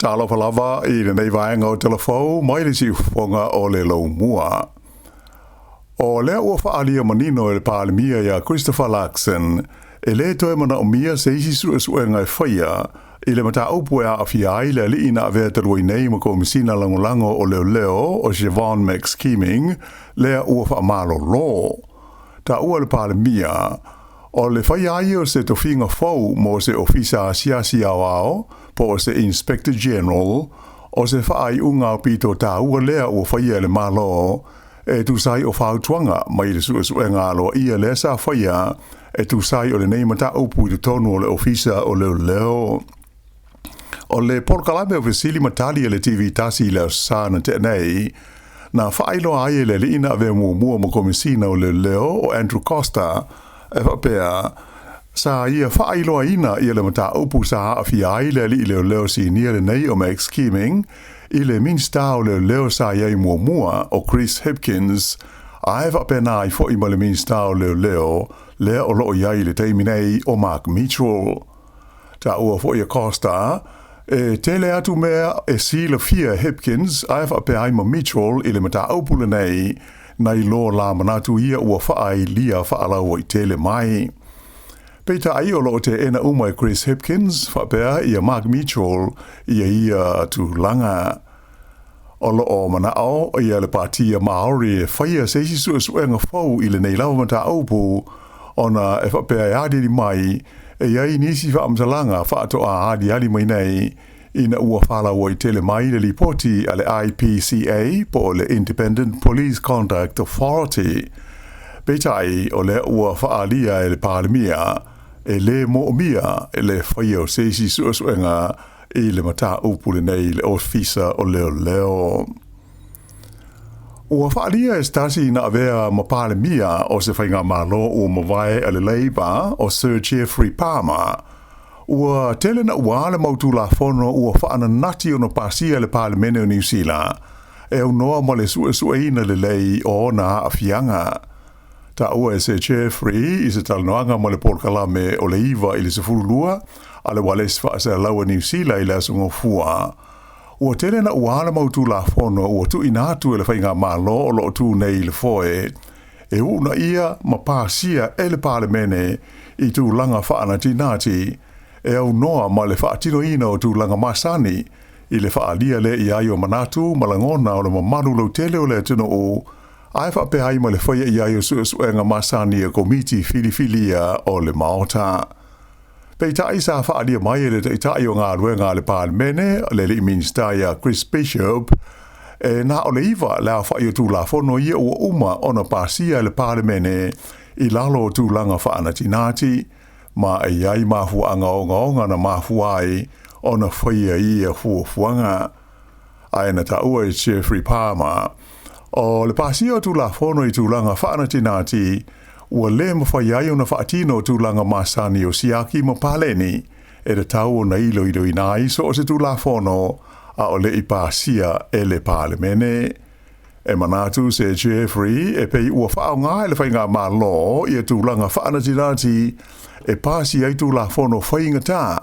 Tala palava I le nei vaenga o telefou, mai le si ufonga o le lau mua. O lea ua whaalia manino e le pālemia ia Christopher Larkson, e le toe mana o mia se isi suenga e whaia, I le mata upu e a awhiai le li ina avea te rui nei ma komisina langolango o leo o Siobhan Max Keeming, lea ua whaamalo lo. Ta ua le pālemia, o le whaiai o se tofinga fau mo se ofisa siasi awao, po se Inspector General, o se whaai unga o pito ta ua lea ua whaia le malo, e tu sai o whautuanga mai le suenga alo ia le sa whaia, e tu sai o le nei mata upu I tonu o le ofisa o leo. O le porkalame o vesili matali le TV tasi le sana te nei, na whailo aie le ina ave mua mo komisina o leo o Andrew Costa, e whapea, sa ia whailo ina ia le mata upu sa haafi ai le leo si nia le nei o Max Keeming, I le minsta o leo sa iai mua o Chris Hipkins, a e whapea na I fo I ma le minsta o leo, lea o loo iai le teiminei o Mark Mitchell. Ta ua fo ia Costa, e tele atu mea e sila fia Hipkins, a e whapea ai ma Mitchell I le mata upu le nei, nai lo la manatu ia ua whaai lia whaalau I tele mai. Peita ai o loo te ena umai Chris Hipkins, whapea ia Mark Mitchell, ia tu langa. O loo manao, ia le patia Maori e whaia seisi suenga fau I le nei lau mata upu, ona e whapea e adiri mai, e iai nisi whaamtalanga whaato a adi mai nei, ina ua whalau I tele mai le lipoti a le IPCA po le Independent Police Conduct Authority. Peitai o le ua whaalia e le pālemia, e le mo'omia e le whaia o seisi suenga I le mata upu le nei le ofisa o leo. Ua whaalia e stasi na avea ma pālemia o se whainga malo o mawai a le Labour o Sir Geoffrey Palmer. Ua tele na ua le mautu la fono ua whaana nati o no pasia le pālemene o New Zealand. E au noa ma le sueina le lei o na awhianga. Ta ua e se Geoffrey I se talanoanga ma le porkalame o le iwa I le sefurulua, a le wales whaasa laua New Zealand I le asungo fua. Ua tele na ua le mautu la fono ua tu inatu e le whainga malo o lo tu nei le foe. E una ia ma pasia e le pālemene I tu langa whaana tinati, e au noa ma le whaatino ina o tu langa masani, I le whaalia le I aio manatu malangona o le mamaru lau tele o le tino o, ai whapea ai ma le whaia I aio suenga masani e komiti filifilia o le maota. Pei tai sa whaalia mai e le taitai o ngā ruenga le pālemene, le li minsta ia Chris Bishop, e na o le iwa lea whaia tu la fono ia ua uma o na pasia le pālemene I lalo tu langa whaana tinati, ma e iai mafuanga o ngaonga na mafuai o na whaia ia fuafuanga. Aina ta ua I Geoffrey Palmer. O le pasia tu la fono I tu langa whaana tinati, ua le mawhaiai o na whaatino tu langa masani o siaki ma paleni, e le tau o na ilo inai so o se tu la fono, a o le I pasia e le pālemene. E manatu se Geoffrey e pei ua whao ngā le whainga mā lo I tu langa whaana tinati, e pasi ai tu la fono whainga tā,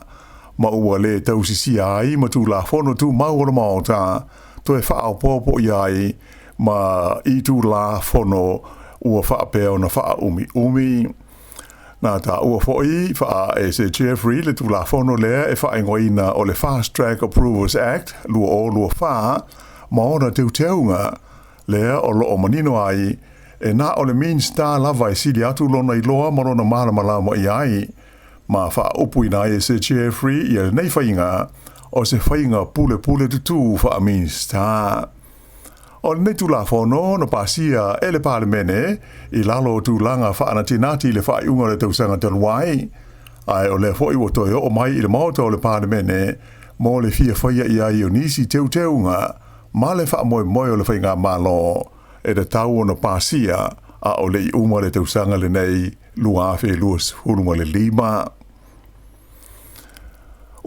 ma ua le tausisi ai ma tu la fono tu maura maota, to e whao popo iai, ma I tu la fono ua whaapea o na wha umi. Nā tā ua whoi wha e se Geoffrey le tu la fono lea e whaingoina o le Fast Track Approvals Act, lua wha, ma ona teunga, lea o loo manino ai, e na o le minsta lava I sili atu lona I loa marona malamalama I ai, ma wha upu ina e se Geoffrey I le nei whainga, o se whainga pule tutu wha minsta. O le netu la fono na pasia e le pālemene I lalo tu langa whaana tinati le whaiunga le tausanga tanuai, ai o le fwoi o toi o mai I le maota o le pālemene, mo le fia whaia I ai o nisi teunga, ma le wha moe o le whainga malo, e le tau o na pasia a o le I uma le tausanga le nei luafe luas hulunga le lima.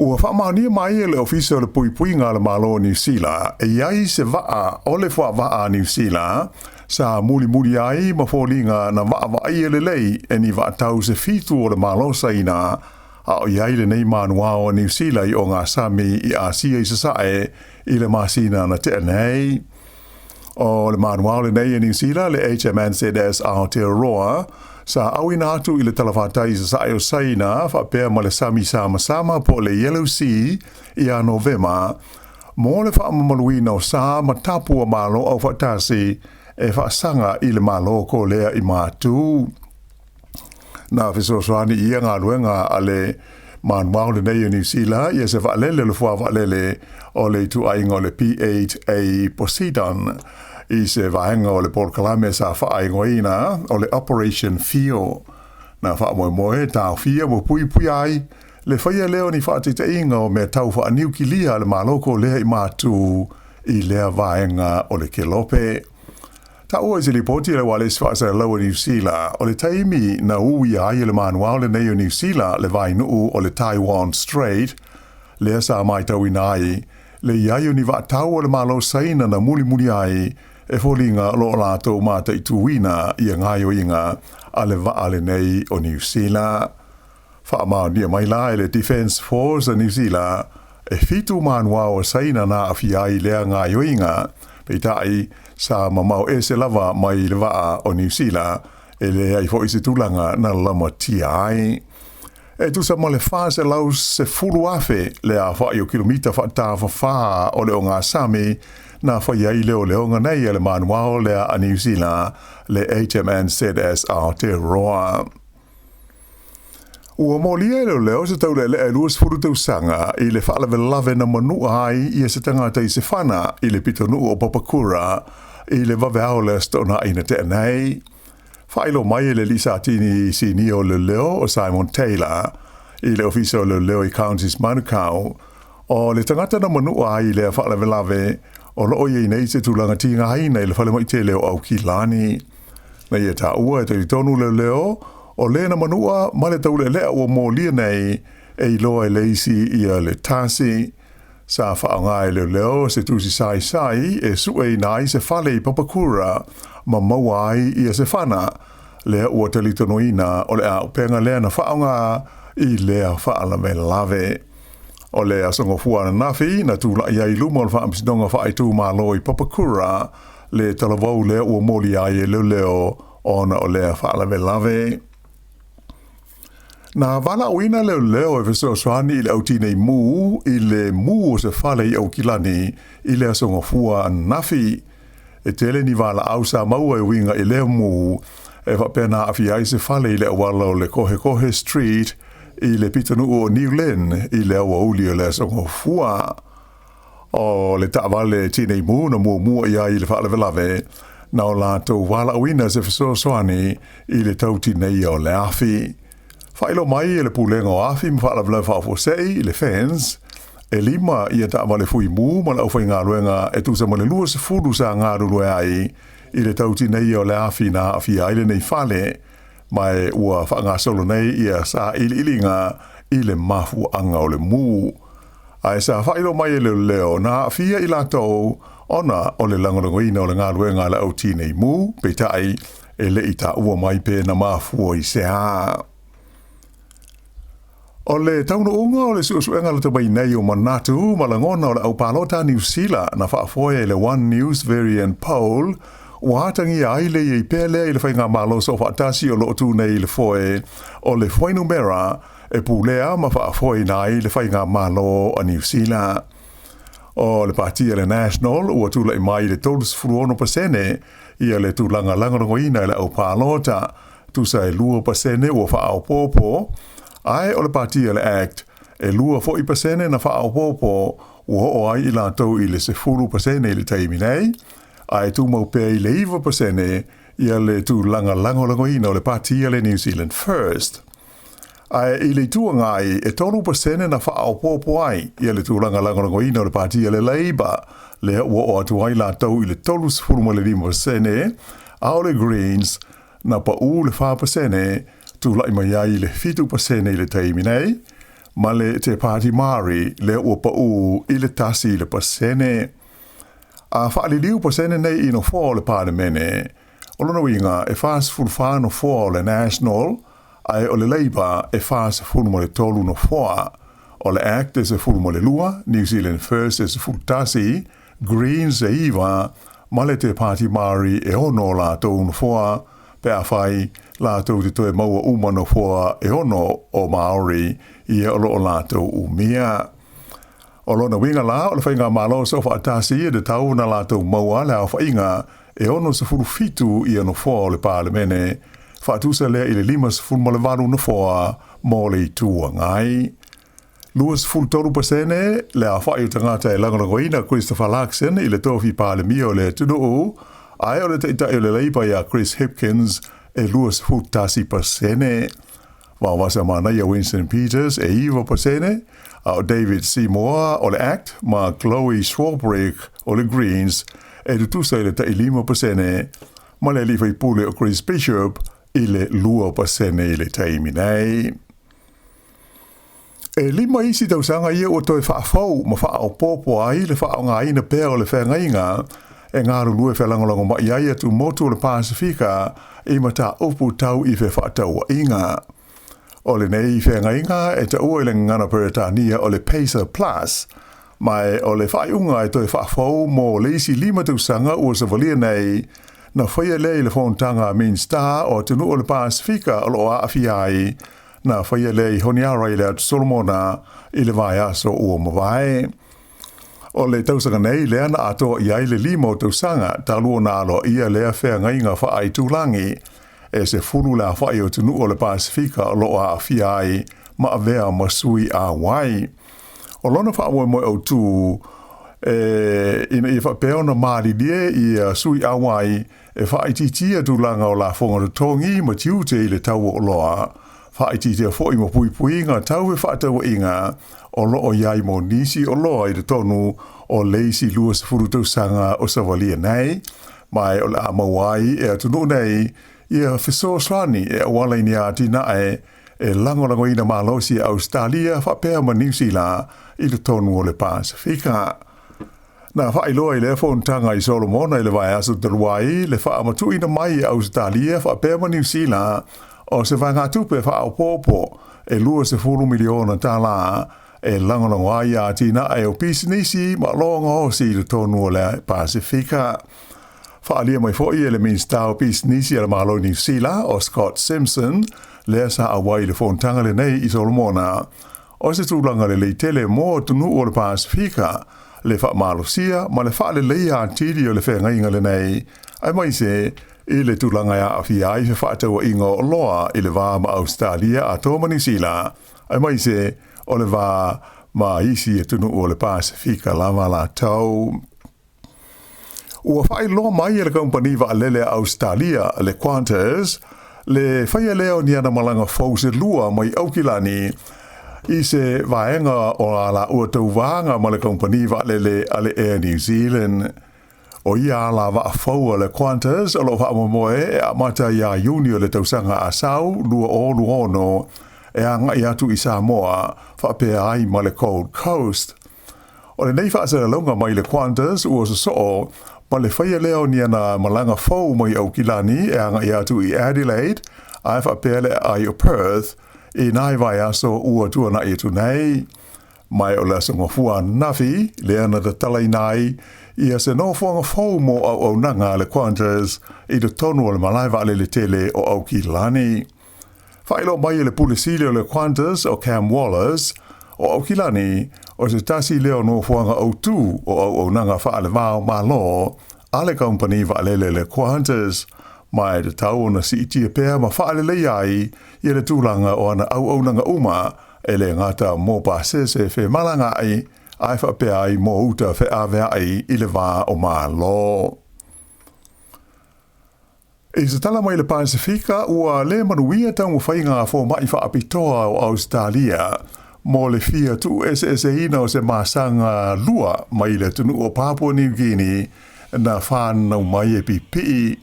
Ua whaamania mai e le ofisa o le pui ngā le malo New Zealand, e iai se waa o le wha New Zealand, sa muli ai ma fōlinga na waa e le lei e ni waa tau se fitu o le malo saina, a o iai le nei manua o New Zealand i o ngā Sami i Asia i sasae i le masina na te nei. O le manua o le nei i New Zealand le HMNZS Aotearoa sa awina atu i le talawhatai sasae o saina whapea ma le Sami sama po le Yellow Sea i a Novema mo le whaamamaluina o sa matapua malo au whatasi e whaasanga i le malo ko lea i mātu. Nā whisoswani i ngā luenga a le manua o le nei o New Zealand i se whaalele le fua whaalele o le tuainga o le P8A Poseidon i se vaenga o le Port Kalame sa whaingoina o le Operation Fio. Nā whaamoemoe tau fia mo pui ai le whaia leo ni whaatita inga o mea tau wha niukilia le maloko lea i mātu i lea vaenga o le Kelope. Ta ua se li poti le wale sfasa lau New Zealand o le taimi na ui ai le manua o le nei o New Zealand le vainu o le Taiwan Strait lea sa mai tau inai le iai o ni tau o le malo saina na muli ai e folinga lo la tau mata i tuina i ngai o inga a le va ale nei o New Zealand. Whaamau nia mai la le Defence Force o New Zealand e fitu manua o saina na awhiai lea ngai o inga peitai sa mamau e se lava mai le waa o New Zealand e le ai fo i se tulanga na lama tiai. E tu sa ma le wha se lau se fulu afe le a wha i o kilomita wha ta wha o le o ngā Sami na wha iai leo ngā nei e le manua o le a New Zealand le HMNZS Aotearoa. Ua molia leo se tau le luas furu tau sanga i le whaalawe lave na manua ai i se tangata i se whana i le pitonu o Papakura i le waweao le stona ina te nei. Whailo mai le Lisa Tini sini o le leo o Simon Taylor i le ofisa o le leo i Counties Manukau o le tangata na manua ai le whaalawe lave o loo i nei se tūlanga tinga haina i le whale mai te leo au ki lani. Nei e ta ua e te tonu le leo o le na manua ma le tau le lea ua mō lia nei e i loa e leisi i a le tasi. Sa whaanga e leo se tusi sai e sue nai se whale i Papakura ma mauai i a se whana lea ua talitonoina o le a upenga lea na whaanga i lea whaalawe lave. O lea songo fuana nafi na tūla i ai luma o le whaamsidonga whaaitu malo i Papakura le talavau lea ua mōli ai e leo ona o lea whaalawe lave. Na wala uina leo e viso swani i le auti nei mu i le mu o se whale i au kilani i le asonga fua nafi. E tele ni wala au sa maua e winga i leo mu e whapena afi ai se whale i le awala o le Kohe Street i le pitanu o New Lynn i le awa uli o le asonga fua. O le taawale tinei mu na mua i ai le whale velave na o la tau wala uina se viso swani i le tauti nei o le afi. Whailo mai e le pulenga o afi mwhala vlau whaafosei i le fans e lima i a taawale fui mu ma la ufai ngā luenga e tu sa ma le lua se furu sa ngā rulue ai i le tauti nei o le afi na afi aile nei whale mai ua whaanga solo nei i a sa ilinga i le mafu anga o le mu. Ai sa whailo mai e leo na afia i latou ona o le langolangoina o le ngā luenga le au tinei mu peitai e le ita ua mai pe na mafu o i se haa. O le tauna unga o le suenga le tabai nei o manatu malangona o le au palota New Zealand na whaafoia i le One News Variant Poll ua hatangi ai le i pele i le whainga malo so whaatasi o lootu nei le foe o le whainu mera e pūlea ma whaafoi nai le whainga malo a New Zealand. O le partia le National ua tula i mai le 30% i a le tūlanga langarangoina i le au palota tusa e 2% ua whaaopopo. Ai o le partia le Act e 2% na whaaopopo ua o ai i lātou i le 10% i le taimi nei. Ai tu mau pēi le 1% i a le tu langolangoina o le partia le New Zealand First. Ai i le tuangai e 3% na whaaopopo ai i a le tu langolangoina o le partia le Labour le ua o atu ai lātou i le 3.5% a o le Greens na pa u le 5% tu lai mai ai le 7% i le taimi nei, ma le te Party Māori le ua pa u i le tasi i le pasene. A whaaliu pasene nei ino fō le Parliamene, o lona winga e fast full whāno fō le National, ai o le Labour e wha se fulu mo le tolu no foa, o le Act e se fulu mo le lua, New Zealand First e se fulu tasi, Greens e iwa, ma le te Party Māori e ono la tau no foa, pe a whai la tau te toe maua uma no foa e ono o Māori i e olo o la tau umia. O lona winga la, o le whainga malo sa wha atasi e de tau na la tau maua le a whainga e ono se fulu fitu i ano foa o le Parlemene, whaatusa lea i le 5.8 no foa mō le tua ngai. 2.3% le a whai o tangata e langarangoina Christopher Luxon i le tofi Parlemia o le tunuu, ai o le taitai o le Labour ia Chris Hipkins e 2.8%. Wawasa mana ia Winston Peters e 1%, o David Seymour o le ACT, ma Chloe Swarbrick o le Greens e tutusa i le tai 5%, ma le liwhai pule o Chris Bishop i le 2% i le taimi nei. E lima isi tausanga ia o toi whaafau ma wha o popo ai le wha o ngā ina pēr o le whengainga e ngā rulue whelangalongo ma iai atu motu o le Pasifika i mata upu tau i whaatau inga. O le nei whengainga e ta ua i le ngana peretania o le Pacer Plus, mai o le whaiunga e toi whaafau mo le isi lima tausanga ua sa valia nei na whaia lei le whontanga Main Star o tunu o le Pasifika o loa awhiai na whaia lei honiara i le atu Solomona i le vai aso ua mawai. O le tausanga nei lea na atoa i ai le limo tausanga talua na alo ia lea whengainga wha ai tūlangi e se furu la whai o tunu o le Pasifika o loa awhiai ma avea masui a wai. O lona wha amoe moe au tū ina i whapeo na maari lie i sui awai e whaititia tūlanga o la whonga tongi ma tiute i le tau o loa. Whaititia fo i mo pui pui ngā tau e whaatau inga o loo iai mo nisi o loa i le tonu o leisi lua se furu tausanga o Savalia nei. Mai o le amawai e atunu nei i a wheso slani e awalai ni a tinae e langolango ina malosi a Australia whapea ma New Zealand i le tonu o le Pasifika. Na whailoa i le whontanga i Solomona i le vai aso taluai le whaamatu ina mai a Australia whapea ma New Zealand o se whanga tupe whaopopo e 2 miliona tala e langolango ai a tina e o pisinisi ma longa hosi i le tonu o le Pasifika. Whaalia mai fo i ele Main Star o pisinisi e le malo New Zealand o Scott Simpson lea sa awai le whontanga le nei i Solomona. O se tūlanga le leitele mō tunu o le Pasifika le whaamalosia ma le whaale leia tiri o le whengainga le nei. Ai mai se i le tūlanga ia awhi ai fe whaataua ingo o loa i le wā ma Australia a tō New Zealand. Ai mai se o le wā ma isi e tunu o le Pasifika lava la tau. Ua whai loa mai e le kompani wa alele Australia le Qantas le whaia leo ni ana malanga fause lua mai aukilani i se vaenga o ala ua tau vanga ma le kompani wa alele ale Air New Zealand. O ia la wa faua le Qantas o lo wa moe e amata ia Juni o le tausanga a sau lua o luono e anga i atu i Samoa wa pe ai ma le Gold Coast. O le nei whaasera longa mai le Qantas ua sa soo ma le whaia leo ni ana malanga fau mai au kilani e anga i atu i Adelaide ai wa pe le ai o Perth i nai vai aso ua tuana i tu nei. Mai o le songa fua nafi le ana da talai nai ia se no fuanga fau mo au nanga le Qantas i le tonu o le malaiva ale le tele o au kilani. Whailo mai le pulisile o le Qantas o Cam Wallace o au kilani o se tasi leo no fuanga au tu o au nanga whaale vāo malo a le company waalele le Qantas. Mai te tau na si itia pēr ma whaale le ai i le tūlanga o ana au nanga uma e le ngata mō pāsese whe malanga ai ai whapea ai mō uta whe awea ai i le wā o malo. I se tala mai le Pasifika ua le manuia tau mwhainga fō mai whaapitoa o Australia mō le fia tu ina o se masanga lua mai le tunu o Papua New Guinea na whanau mai e pipi.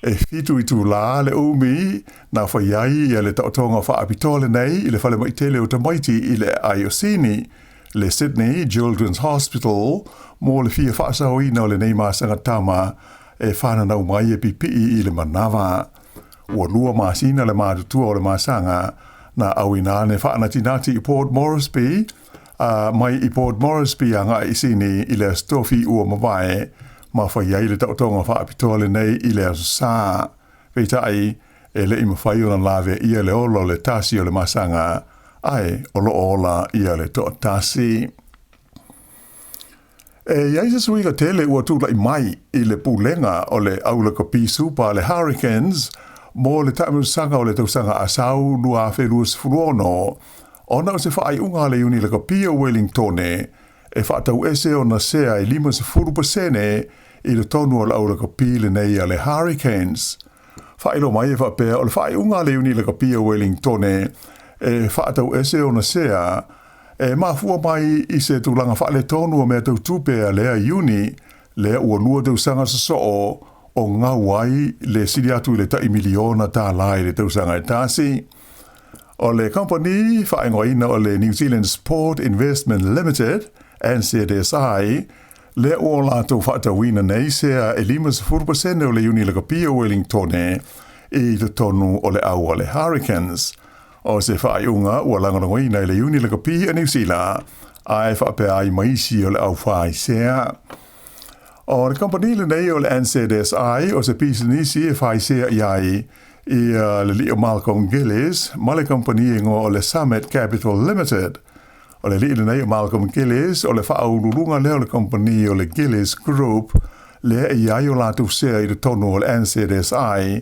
E fitu i tū la le umi na whaiai e le tautonga whaapitoa le nei i le whale mai tele o tamaiti i le Aiosini, le Sydney Children's Hospital, mō le fia whaasau ina o le nei masanga tama e whananau mai e pipi i le manawa. ua lua masina le mātutua o le masanga na awina ne whaanatinati i Port Moresby, mai i Port Moresby anga i sini i le stofi ua mawae, ma whaiai le tautonga whaapitoa le nei i le sā. Veitai, e le ima whai o na lawe ia le olo le tasi o le masanga, ai olo ola ia le toa tasi. E iaisa suiga tele ua tūla i mai i le pūlenga o le aulaka pisu pa le hurricanes, mo le taimusanga o le tausanga asau lua whelua sifuruono, ona o se whaai unga le uni laka pia Wellingtone, e whaatau ese o na sea i 5% i le tonu o le aulaka pile nei a le hurricanes. Whaelo mai e whapea o le whaai unga le uni laka pia Wellingtone, e whaatau ese o na sea, e mafua mai i se tūlanga whaale tonu o mea tau tūpea lea iuni, lea ua lua tausanga sa soo o ngā wai le siri atu i le tai miliona tā lai le tausanga e tāsi. O le company whaingoina o le New Zealand Sport Investment Limited, NZSI, lea ua lātou whaatawina nei sea e 5% o le iuni laka pia Wellingtone i te tonu o le au o le Hurricanes. O se whaaiunga ua langarangoina i le iuni laka pia New Zealand, ai whaapea ai maisi o le au whaai sea. O le company le nei o le NZSI o se pisi nisi e whaai sea iai i le li o Malcolm Gillis, ma le company ingo o le Sāmoa Capital Limited. O le li le nei o Malcolm Gillis o le whaaururunga leo le company o le Gillis Group, le iai o lātou sea i le tonu o le NZSI,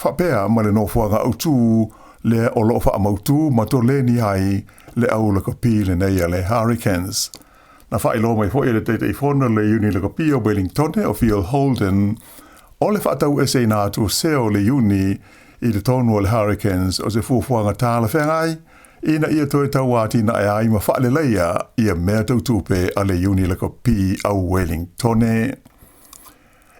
whaapea ma le nofuanga autu le o lo wha amautu ma to le ni ai le au la kopi le nei a le Hurricanes. Na wha ilo mai fo e le teite i whona le uni la kopi o Wellingtone o Phil Holden, o le whaatau ese nā tu seo le uni i le tonu o le Hurricanes o se fuafuanga tāla whengai, ina ia toi tau ati na e ai ma wha le leia ia mea tau tupe a le uni la kopi au Wellingtone.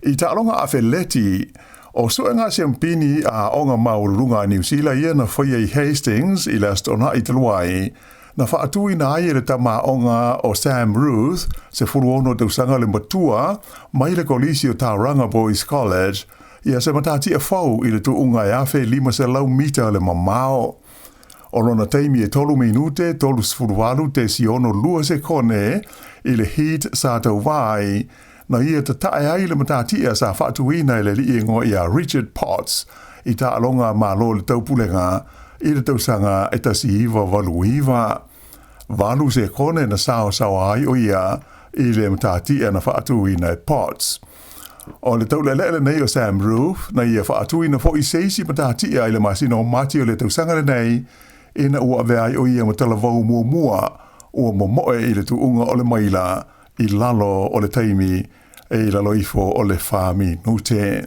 I tālonga a Wheleti, o so ngā siampini a onga maurunga New Zealand ia na whaia i Hastings i la stona i Taluai, na whaatui na ai le tama onga o Sam Ruth, se furuono tausanga le matua, mai le kolisi o Tauranga Boys College, ia se matati a whau i le tuunga e awhe 5 mita le mamao. O lona teimi e 3 minute, 3 te siono lua se kone, i le heat sa tau vai, na ia te tae ai le matatia sa whaatuina i le li ingo i a Richard Potts i ta alonga malo le taupulenga i le tausanga e tasi iwa walu iwa. Walu se kone na sao ai o ia i le matatia na whaatuina e Potts. O le taulelele nei o Sam Roof na ia whaatuina fo i seisi matatia i le masino mati o le tausanga le nei ina ua veai o ia matalavau mua ua momoe i le tuunga o le maila i lalo o le taimi e i lalo ifo o le whāmi nute.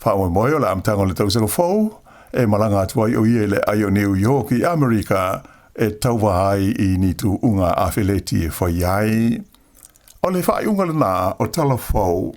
Whaoe moe o le amtanga o le tausanga fau, e malanga atuai o ie le ai o New York i Amerika e tauwa ai i nitu unga a Wheleti e whaiai. O le whai unga le nā o tala fau.